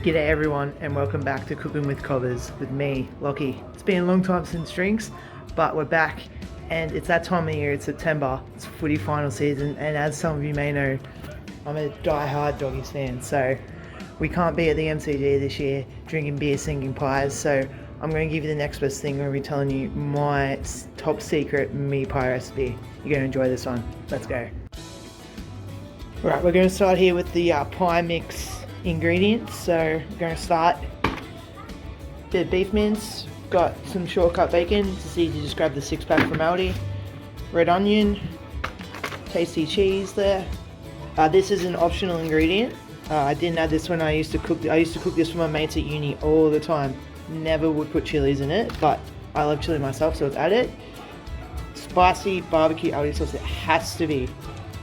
G'day everyone and welcome back to Cooking with Cobbers with me, Lochie. It's been a long time since drinks, but we're back and it's that time of year, it's September, it's footy final season, and as some of you may know, I'm a die-hard Doggies fan, so we can't be at the MCG this year drinking beer, singing pies, so I'm going to give you the next best thing. I'm going to be telling you my top secret meat pie recipe. You're going to enjoy this one. Let's go. Right, we're going to start here with the pie mix ingredients. So we're going to start the beef mince, got some shortcut bacon, it's easy to just grab the 6-pack from Aldi, red onion, tasty cheese there. This is an optional ingredient. I didn't add this when I used to cook this for my mates at uni all the time. Never would put chilies in it, but I love chili myself, so it's added. Spicy barbecue Aldi sauce, it has to be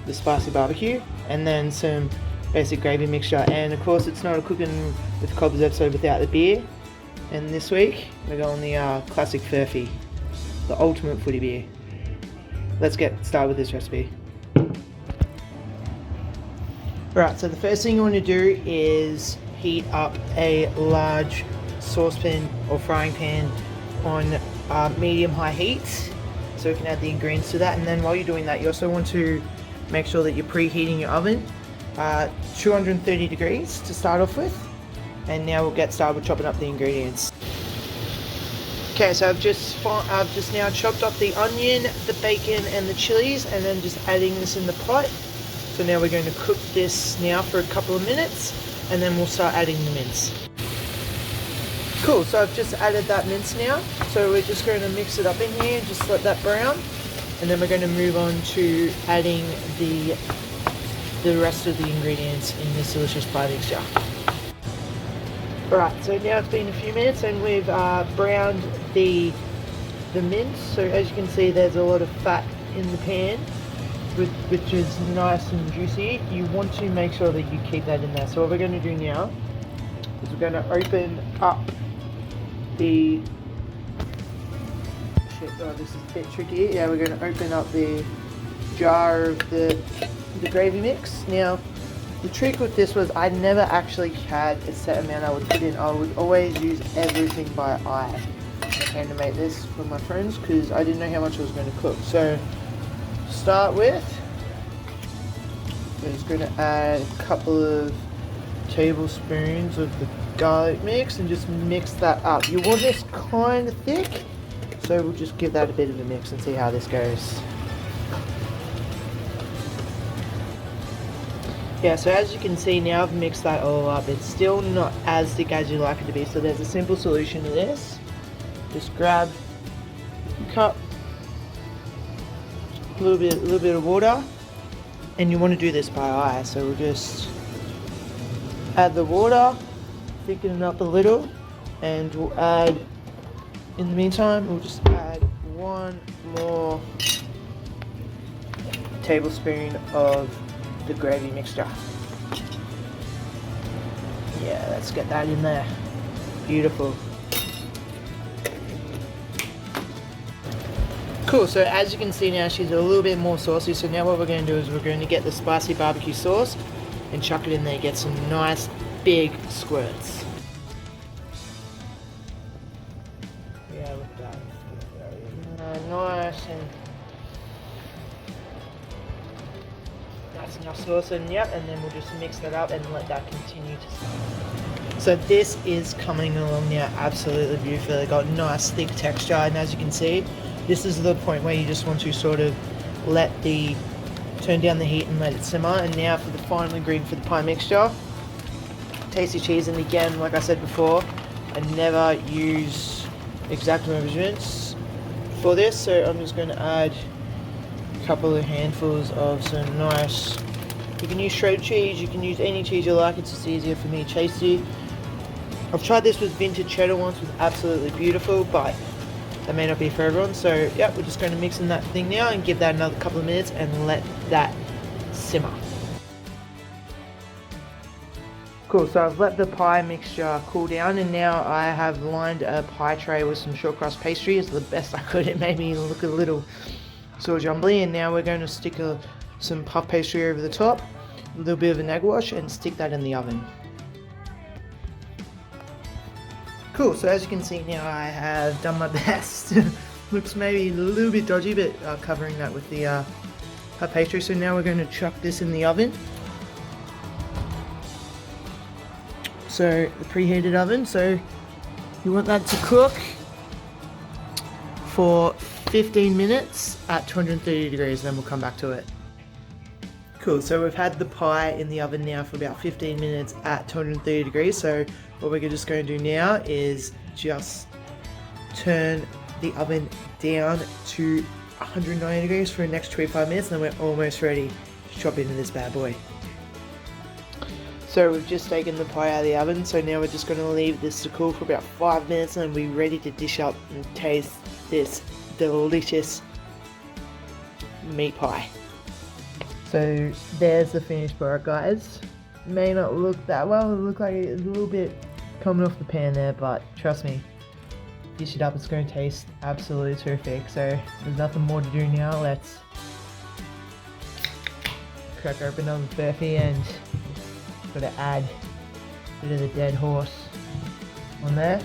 the spicy barbecue, and then some basic gravy mixture. And of course it's not a Cooking with Cobbers episode without the beer, and this week we're going the classic Furphy, the ultimate footy beer. Let's get started with this recipe. Alright, so the first thing you want to do is heat up a large saucepan or frying pan on medium-high heat so you can add the ingredients to that. And then while you're doing that, you also want to make sure that you're preheating your oven 230 degrees to start off with. And now we'll get started with chopping up the ingredients. Okay, so I've just now chopped up the onion, the bacon and the chilies, and then just adding this in the pot. So now we're going to cook this now for a couple of minutes, and then we'll start adding the mince. Cool, so I've just added that mince now. So we're just going to mix it up in here, just let that brown. And then we're going to move on to adding the rest of the ingredients in this delicious pie mixture. Alright, so now it's been a few minutes and we've browned the mince. So as you can see, there's a lot of fat in the pan, which is nice and juicy. You want to make sure that you keep that in there. So what we're going to do now is we're going to open up the... this is a bit tricky. Yeah, we're going to open up the jar of the gravy mix. Now, the trick with this was I never actually had a set amount I would put in. I would always use everything by eye. I came to make this for my friends because I didn't know how much I was going to cook. So, to start with, we're just going to add a couple of tablespoons of the garlic mix and just mix that up. You want this kind of thick, so we'll just give that a bit of a mix and see how this goes. Yeah, so as you can see now I've mixed that all up. It's still not as thick as you like it to be, so there's a simple solution to this. Just grab a cup, a little bit of water, and you want to do this by eye. So we'll just add the water, thicken it up a little, and we'll add, in the meantime, we'll just add one more tablespoon of the gravy mixture. Yeah, let's get that in there. Beautiful. Cool, so as you can see now, she's a little bit more saucy. So now what we're going to do is we're going to get the spicy barbecue sauce and chuck it in there, get some nice big squirts. Yeah, look at that. Nice and that's enough sauce, and yep, and then we'll just mix that up and let that continue to simmer. So this is coming along now absolutely beautifully. Got nice thick texture, and as you can see, this is the point where you just want to sort of turn down the heat and let it simmer. And now for the final ingredient for the pie mixture, tasty cheese. And again, like I said before, I never use exact measurements for this, so I'm just going to add a couple of handfuls of some nice, you can use shredded cheese, you can use any cheese you like, it's just easier for me, tasty. I've tried this with vintage cheddar once, it was absolutely beautiful, but that may not be for everyone. So yeah, we're just going to mix in that thing now and give that another couple of minutes and let that simmer. Cool, so I've let the pie mixture cool down, and now I have lined a pie tray with some shortcrust pastry. It's the best I could. It made me look a little sort of jumbly, and now we're going to stick some puff pastry over the top, a little bit of a nag wash, and stick that in the oven. Cool, so as you can see now, I have done my best. Looks maybe a little bit dodgy, but covering that with the pastry. So now we're going to chuck this in the oven. So the preheated oven, so you want that to cook for 15 minutes at 230 degrees, then we'll come back to it. Cool, so we've had the pie in the oven now for about 15 minutes at 230 degrees. So what we're just going to do now is just turn the oven down to 190 degrees for the next 25 minutes, and then we're almost ready to chop into this bad boy. So we've just taken the pie out of the oven, so now we're just going to leave this to cool for about 5 minutes, and we're ready to dish up and taste this delicious meat pie. So there's the finished product, guys. May not look that well, it looks like it's a little bit coming off the pan there, but trust me, dish it up, it's going to taste absolutely terrific. So there's nothing more to do now. Let's crack open on the Burfie, and got to add a bit of the dead horse on there.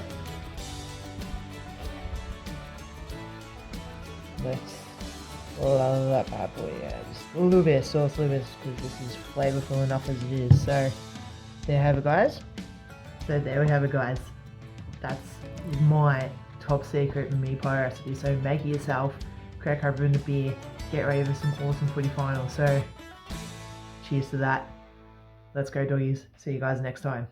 Let's love that bad boy, yeah. Just a little bit of sauce, a little bit, because this is flavorful enough as it is. So there you have it, guys. So there we have it, guys. That's my top secret meat pie recipe. So make it yourself, crack open a beer, get ready for some awesome footy finals. So cheers to that. Let's go, doggies. See you guys next time.